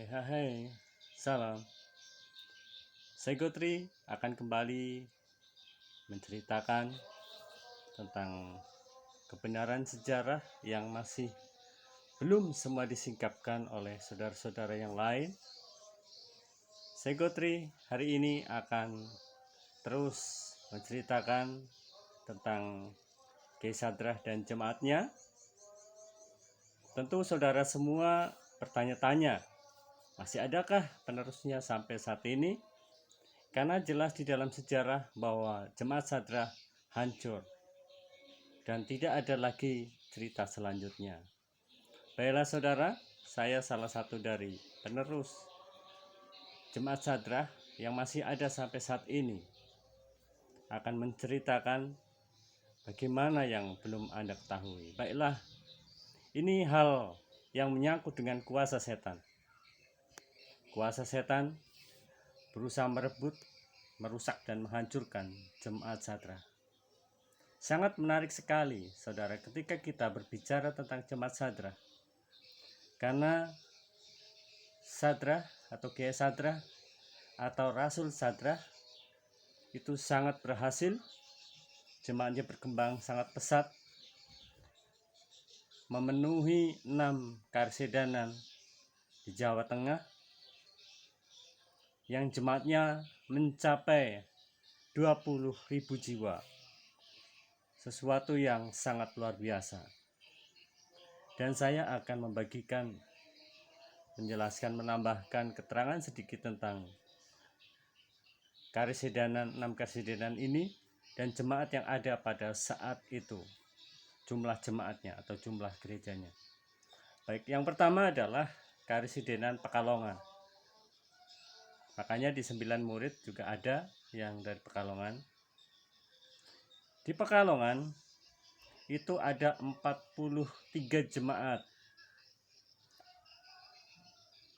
Hai, salam. Saya Gotri akan kembali menceritakan tentang kebenaran sejarah yang masih belum semua disingkapkan oleh saudara-saudara yang lain. Saya Gotri hari ini akan terus menceritakan tentang Kiai Sadrah dan jemaatnya. Tentu saudara semua bertanya-tanya, masih adakah penerusnya sampai saat ini? Karena jelas di dalam sejarah bahwa jemaat Sadrah hancur dan tidak ada lagi cerita selanjutnya. Baiklah saudara, saya salah satu dari penerus jemaat Sadrah yang masih ada sampai saat ini akan menceritakan bagaimana yang belum Anda ketahui. Baiklah, ini hal yang menyangkut dengan kuasa setan. Kuasa setan berusaha merebut, merusak dan menghancurkan jemaat Sadrah. Sangat menarik sekali, saudara, ketika kita berbicara tentang jemaat Sadrah. Karena Sadrah atau Kiai Sadrah atau Rasul Sadrah itu sangat berhasil. Jemaatnya berkembang sangat pesat, memenuhi 6 karsidenan di Jawa Tengah, yang jemaatnya mencapai 20.000 jiwa. Sesuatu yang sangat luar biasa. Dan saya akan menjelaskan, menambahkan keterangan sedikit tentang karsidenan, 6 karsidenan ini dan jemaat yang ada pada saat itu, jumlah jemaatnya atau jumlah gerejanya. Baik, yang pertama adalah karsidenan Pekalongan. Makanya di 9 murid juga ada yang dari Pekalongan. Di Pekalongan itu ada 43 jemaat.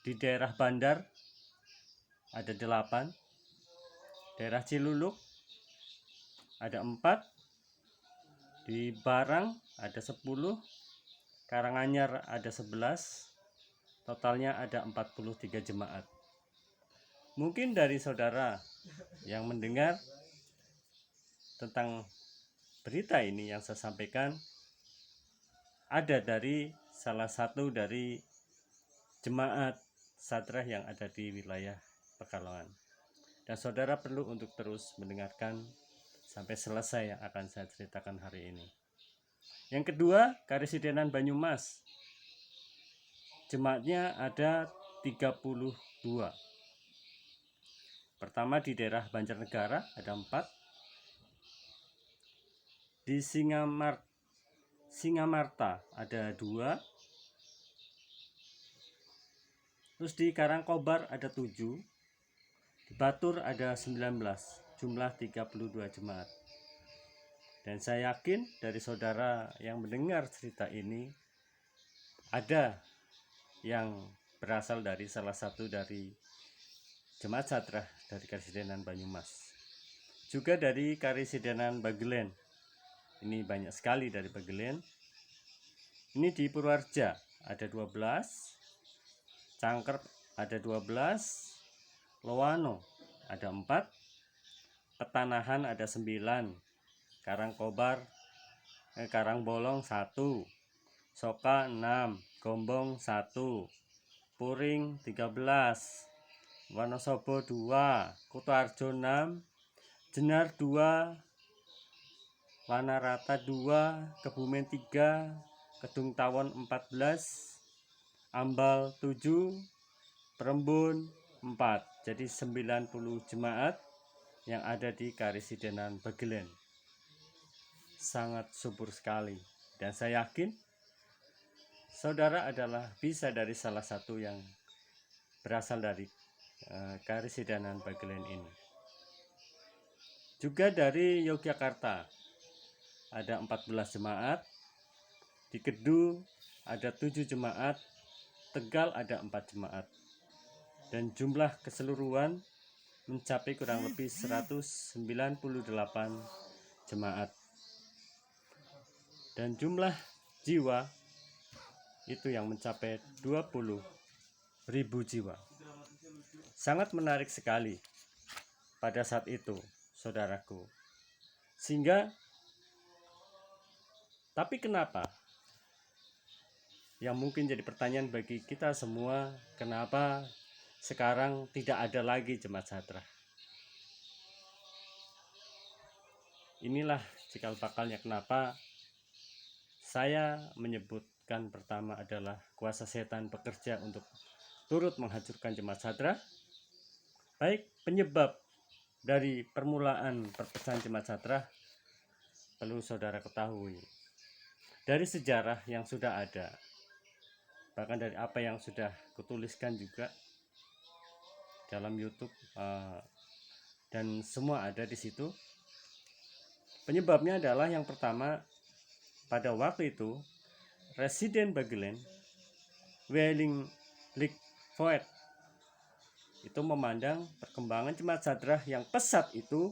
Di daerah Bandar ada 8, daerah Ciluluk ada 4, di Barang ada 10, Karanganyar ada 11, totalnya ada 43 jemaat. Mungkin dari saudara yang mendengar tentang berita ini yang saya sampaikan ada dari salah satu dari jemaat Sadrah yang ada di wilayah Pekalongan. Dan saudara perlu untuk terus mendengarkan sampai selesai yang akan saya ceritakan hari ini. Yang kedua, Karesidenan Banyumas. Jemaatnya ada 32. Pertama di daerah Banjarnegara ada 4. Di Singamarta ada 2. Terus di Karangkobar ada 7. Di Batur ada 19. Jumlah 32 jemaat. Dan saya yakin dari saudara yang mendengar cerita ini ada yang berasal dari salah satu dari jemaat Sadrah dari Karesidenan Banyumas. Juga dari Karesidenan Bagelen. Ini banyak sekali dari Bagelen. Ini di Purwarja ada 12. Cangker ada 12. Lowano ada 4. Petanahan ada 9. Karangbolong 1. Soka 6. Gombong 1. Puring 13. Wonosobo 2. Kutoarjo 6. Jenar 2. Wanarata 2. Kebumen 3. Kedung Tawon 14. Ambal 7. Perembun 4. Jadi 90 jemaat yang ada di Karesidenan Bagelen. Sangat subur sekali. Dan saya yakin saudara adalah bisa dari salah satu yang berasal dari Karesidenan Bagelen ini. Juga dari Yogyakarta ada 14 jemaat. Di Kedu ada 7 jemaat. Tegal ada 4 jemaat. Dan jumlah keseluruhan mencapai kurang lebih 198 jemaat. Dan jumlah jiwa itu yang mencapai 20.000 ribu jiwa. Sangat menarik sekali pada saat itu, saudaraku. Sehingga, tapi kenapa? Yang mungkin jadi pertanyaan bagi kita semua, kenapa sekarang tidak ada lagi jemaat Sahadrah? Inilah cikal bakalnya kenapa saya menyebutkan pertama adalah kuasa setan bekerja untuk turut menghancurkan jemaat Sahadrah. Baik penyebab dari permulaan perpecahan jemaat Sahadrah perlu saudara ketahui dari sejarah yang sudah ada, bahkan dari apa yang sudah kutuliskan juga dalam YouTube, dan semua ada di situ. Penyebabnya adalah yang pertama, pada waktu itu Residen Bagelen Welling Lickfoet itu memandang perkembangan jemaat Sahadrah yang pesat itu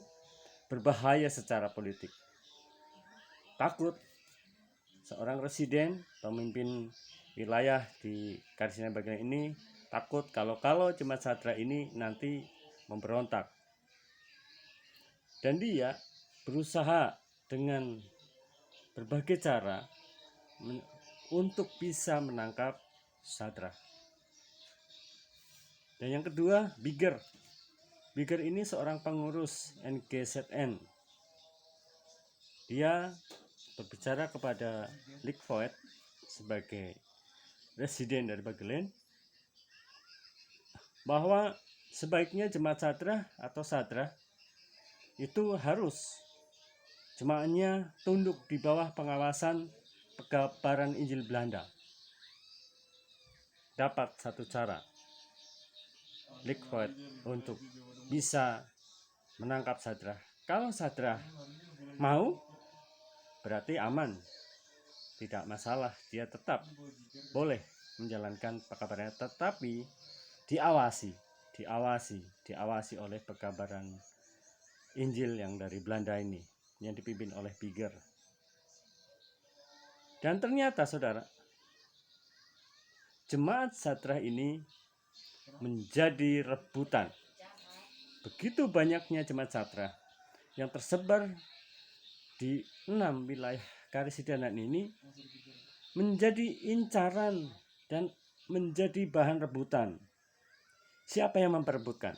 berbahaya secara politik. Takut seorang residen, pemimpin wilayah di Karisidenan Bagelen ini takut kalau jemaat Sahadrah ini nanti memberontak. Dan dia berusaha dengan berbagai cara untuk bisa menangkap Sahadrah. Dan yang kedua, Biger. Biger ini seorang pengurus NGZN. Dia berbicara kepada Lickfoet sebagai residen dari Bagelen bahwa sebaiknya jemaat Sahadrah atau Sahadrah itu harus jemaatnya tunduk di bawah pengawasan Pekabaran Injil Belanda. Dapat satu cara Lickfoet untuk bisa menangkap Sahadrah. Kalau Sahadrah mau, berarti aman, tidak masalah, dia tetap boleh menjalankan pekabarannya, tetapi diawasi oleh Pekabaran Injil yang dari Belanda ini, yang dipimpin oleh Biger. Dan ternyata saudara, jemaat Sahadrah ini menjadi rebutan. Begitu banyaknya jemaat Sahadrah yang tersebar di 6 wilayah Karisidenan ini menjadi incaran dan menjadi bahan rebutan. Siapa yang memperebutkan?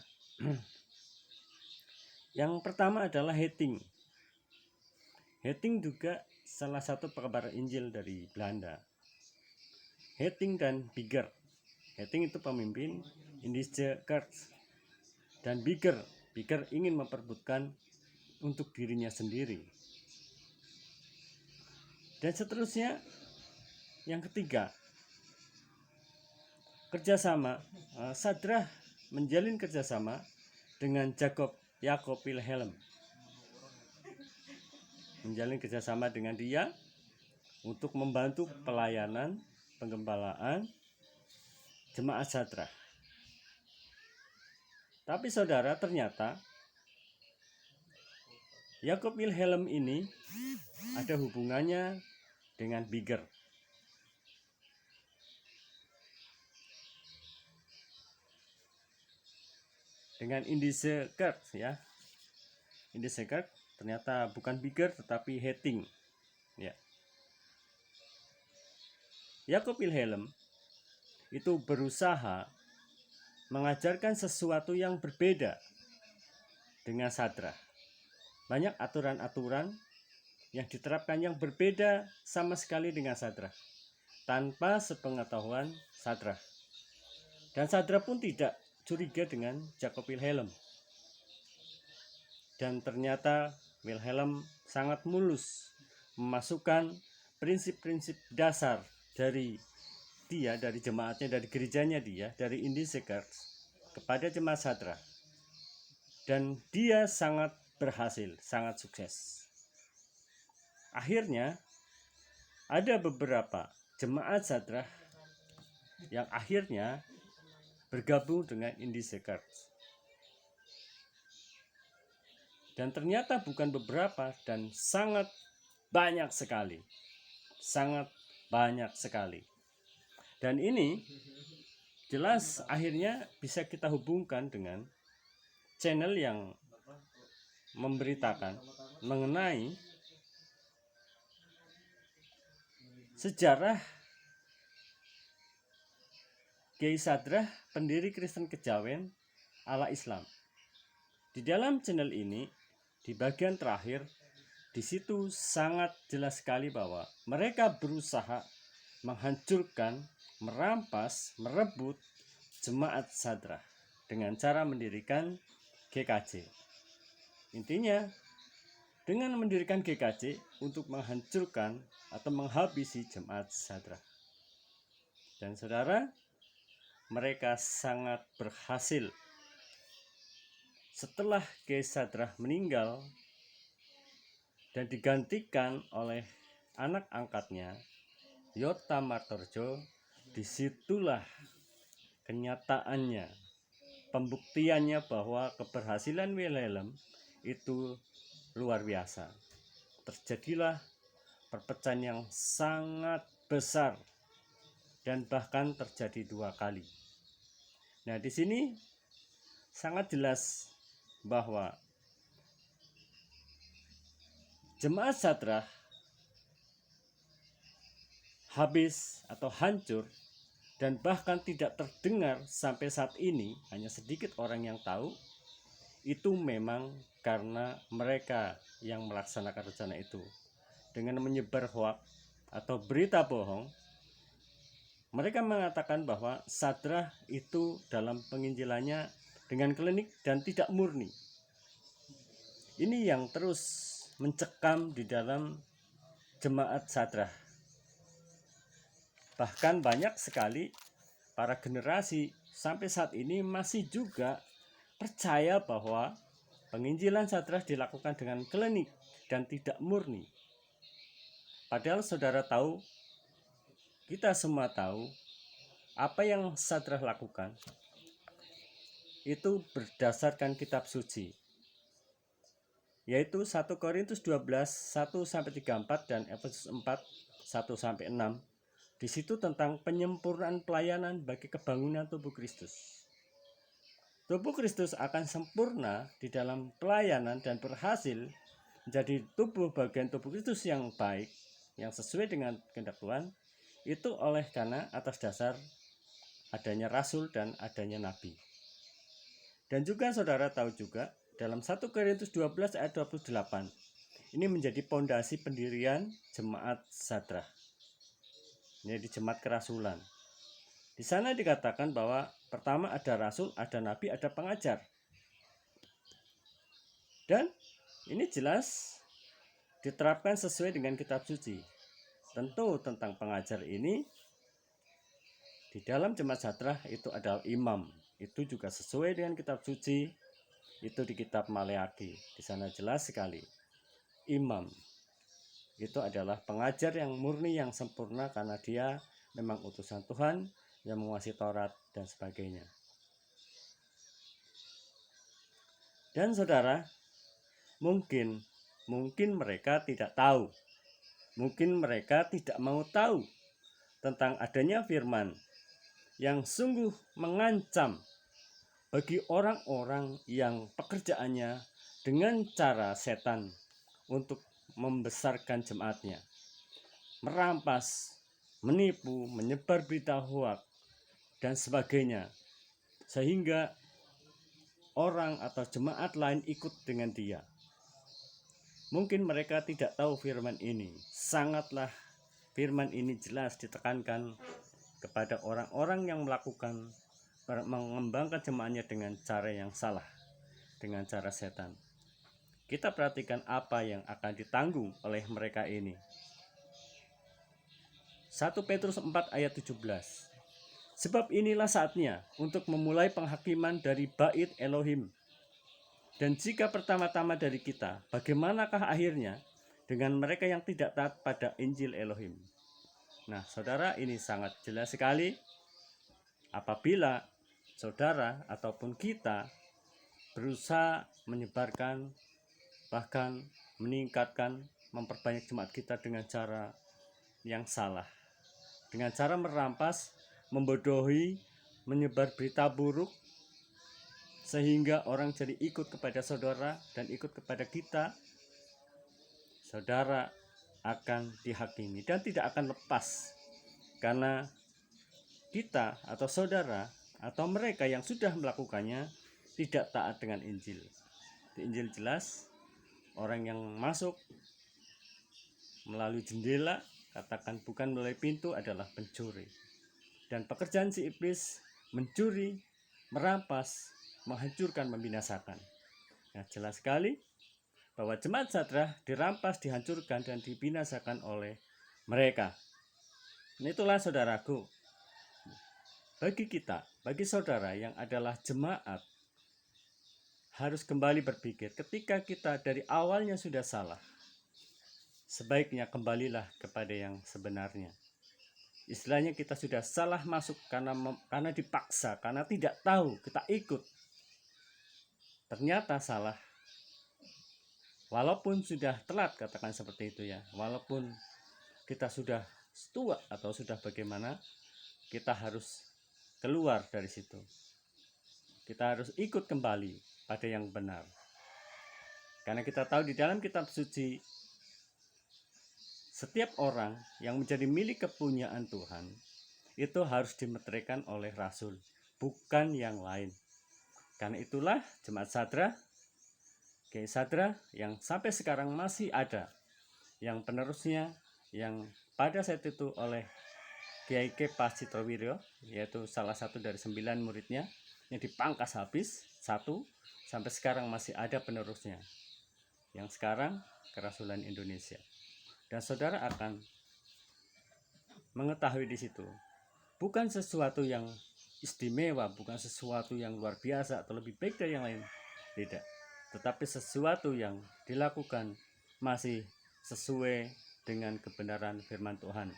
Yang pertama adalah Hatting. Hatting juga salah satu pekabaran Injil dari Belanda. Hatting dan Biger. Hatting itu pemimpin Indische Kerk, dan Biger ingin memperebutkan untuk dirinya sendiri. Dan seterusnya, yang ketiga, kerjasama. Sahadrah menjalin kerjasama dengan Jacob Wilhelm, menjalin kerjasama dengan dia untuk membantu pelayanan penggembalaan jemaat Sahadrah. Tapi saudara, ternyata Jacob Wilhelm ini ada hubungannya dengan Biger. Dengan Indische Kerk, ya. Indische Kerk ternyata bukan Biger tetapi Hatting, ya. Jacob Wilhelm itu berusaha mengajarkan sesuatu yang berbeda dengan Sahadrah. Banyak aturan-aturan yang diterapkan yang berbeda sama sekali dengan Sahadrah, tanpa sepengetahuan Sahadrah. Dan Sahadrah pun tidak curiga dengan Jacob Wilhelm. Dan ternyata Wilhelm sangat mulus memasukkan prinsip-prinsip dasar dari dia, dari jemaatnya, dari gerejanya dia, dari Indische Kerk kepada jemaat Sahadrah. Dan dia sangat berhasil, sangat sukses. Akhirnya ada beberapa jemaat Sahadrah yang akhirnya bergabung dengan Indische Kerk. Dan ternyata bukan beberapa, dan sangat banyak sekali. Sangat banyak sekali. Dan ini jelas akhirnya bisa kita hubungkan dengan channel yang memberitakan mengenai sejarah Kiai Sadrah, pendiri Kristen Kejawen ala Islam. Di dalam channel ini, di bagian terakhir, di situ sangat jelas sekali bahwa mereka berusaha menghancurkan, merampas, merebut jemaat Sadrah dengan cara mendirikan GKJ. Intinya, dengan mendirikan GKJ untuk menghancurkan atau menghabisi jemaat Sadrah. Dan saudara, mereka sangat berhasil. Setelah Kiai Sadrah meninggal dan digantikan oleh anak angkatnya, Yota Martorjo, disitulah kenyataannya, pembuktiannya bahwa keberhasilan Wilhelm itu luar biasa. Terjadilah perpecahan yang sangat besar dan bahkan terjadi 2 kali. Nah, di sini sangat jelas bahwa jemaat Sadrah habis atau hancur dan bahkan tidak terdengar sampai saat ini, hanya sedikit orang yang tahu. Itu memang karena mereka yang melaksanakan rencana itu dengan menyebar hoaks atau berita bohong. Mereka mengatakan bahwa Sadrah itu dalam penginjilannya dengan klinik dan tidak murni. Ini yang terus mencekam di dalam jemaat Sadrah. Bahkan banyak sekali para generasi sampai saat ini masih juga percaya bahwa penginjilan Sadrah dilakukan dengan klinik dan tidak murni. Padahal saudara tahu, kita semua tahu apa yang Sadrah lakukan itu berdasarkan kitab suci, yaitu 1 Korintus 12 1-34 dan Efesus 4 1-6. Di situ tentang penyempurnaan pelayanan bagi kebangunan tubuh Kristus. Tubuh Kristus akan sempurna di dalam pelayanan dan berhasil menjadi bagian tubuh Kristus yang baik, yang sesuai dengan kehendak Tuhan, itu oleh karena atas dasar adanya rasul dan adanya nabi. Dan juga saudara tahu juga dalam 1 Korintus 12 ayat 28, ini menjadi pondasi pendirian jemaat Sadrah. Ini di jemaat kerasulan. Di sana dikatakan bahwa pertama ada rasul, ada nabi, ada pengajar. Dan ini jelas diterapkan sesuai dengan kitab suci. Tentu tentang pengajar ini di dalam jemaat Sadrah itu adalah imam. Itu juga sesuai dengan kitab suci. Itu di kitab Maleakhi. Di sana jelas sekali. Imam itu adalah pengajar yang murni, yang sempurna, karena dia memang utusan Tuhan yang menguasai Taurat dan sebagainya. Dan saudara, mungkin mereka tidak tahu. Mungkin mereka tidak mau tahu tentang adanya firman yang sungguh mengancam bagi orang-orang yang pekerjaannya dengan cara setan untuk membesarkan jemaatnya, merampas, menipu, menyebar berita hoaks dan sebagainya, sehingga orang atau jemaat lain ikut dengan dia. Mungkin mereka tidak tahu firman ini. Sangatlah firman ini jelas ditekankan kepada orang-orang yang mengembangkan jemaatnya dengan cara yang salah, dengan cara setan. Kita perhatikan apa yang akan ditanggung oleh mereka ini. 1 Petrus 4 ayat 17. Sebab inilah saatnya untuk memulai penghakiman dari bait Elohim. Dan jika pertama-tama dari kita, bagaimanakah akhirnya dengan mereka yang tidak taat pada Injil Elohim? Nah, saudara, ini sangat jelas sekali. Apabila saudara ataupun kita berusaha menyebarkan, bahkan meningkatkan, memperbanyak jemaat kita dengan cara yang salah, dengan cara merampas, membodohi, menyebar berita buruk sehingga orang jadi ikut kepada saudara dan ikut kepada kita, saudara akan dihakimi dan tidak akan lepas, karena kita atau saudara atau mereka yang sudah melakukannya tidak taat dengan Injil. Di Injil jelas, orang yang masuk melalui jendela, katakan bukan melalui pintu, adalah pencuri. Dan pekerjaan si iblis mencuri, merampas, menghancurkan, membinasakan. Nah, jelas sekali bahwa jemaat Sadrah dirampas, dihancurkan, dan dibinasakan oleh mereka. Itulah saudaraku, bagi kita, bagi saudara yang adalah jemaat, harus kembali berpikir ketika kita dari awalnya sudah salah, sebaiknya kembalilah kepada yang sebenarnya. Istilahnya kita sudah salah masuk karena dipaksa, karena tidak tahu, kita ikut. Ternyata salah. Walaupun sudah telat, katakan seperti itu ya. Walaupun kita sudah tua atau sudah bagaimana, kita harus keluar dari situ. Kita harus ikut kembali pada yang benar. Karena kita tahu di dalam kitab suci, setiap orang yang menjadi milik kepunyaan Tuhan itu harus dimeteraikan oleh rasul, bukan yang lain. Karena itulah jemaat Sadrah, Kiai Sadrah yang sampai sekarang masih ada, yang penerusnya yang pada saat itu oleh Kiai Kepas Citrowiryo, yaitu salah satu dari 9 muridnya yang dipangkas habis satu, sampai sekarang masih ada penerusnya, yang sekarang Kerasulan Indonesia. Dan saudara akan mengetahui di situ, bukan sesuatu yang istimewa, bukan sesuatu yang luar biasa atau lebih baik dari yang lain, tidak, tetapi sesuatu yang dilakukan masih sesuai dengan kebenaran firman Tuhan.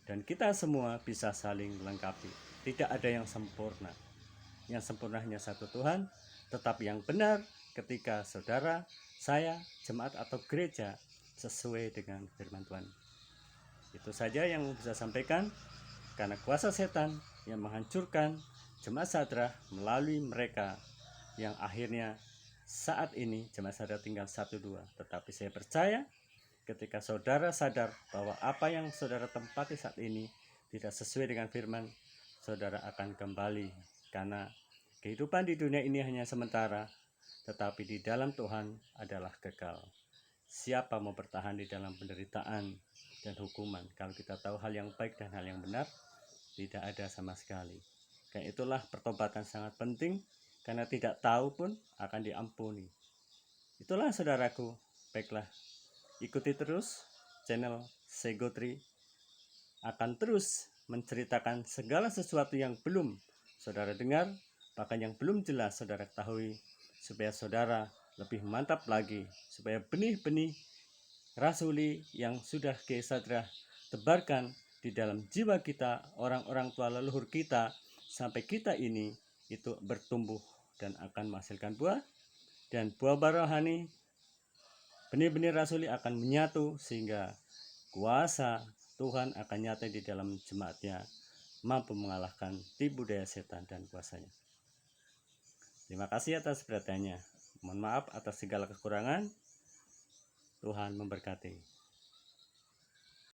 Dan kita semua bisa saling melengkapi. Tidak ada yang sempurna. Yang sempurna hanya satu Tuhan, tetapi yang benar ketika saudara, saya, jemaat atau gereja sesuai dengan firman Tuhan. Itu saja yang bisa sampaikan, karena kuasa setan yang menghancurkan jemaat Sadrah melalui mereka yang akhirnya saat ini jemaat Sadrah tinggal 1-2. Tetapi saya percaya ketika saudara sadar bahwa apa yang saudara tempati saat ini tidak sesuai dengan firman, saudara akan kembali, karena kehidupan di dunia ini hanya sementara, tetapi di dalam Tuhan adalah kekal. Siapa mau bertahan di dalam penderitaan dan hukuman kalau kita tahu hal yang baik dan hal yang benar? Tidak ada sama sekali. Karena itulah pertobatan sangat penting, karena tidak tahu pun akan diampuni. Itulah saudaraku. Baiklah, ikuti terus channel Segotri, akan terus menceritakan segala sesuatu yang belum saudara dengar, bahkan yang belum jelas saudara ketahui, supaya saudara lebih mantap lagi, supaya benih-benih rasuli yang sudah Kiai Sadrah tebarkan di dalam jiwa kita, orang-orang tua leluhur kita, sampai kita ini itu bertumbuh dan akan menghasilkan buah, dan buah rohani, benih-benih rasuli akan menyatu sehingga kuasa Tuhan akan nyata di dalam jemaatnya, mampu mengalahkan tipu daya setan dan kuasanya. Terima kasih atas perhatiannya. Mohon maaf atas segala kekurangan. Tuhan memberkati.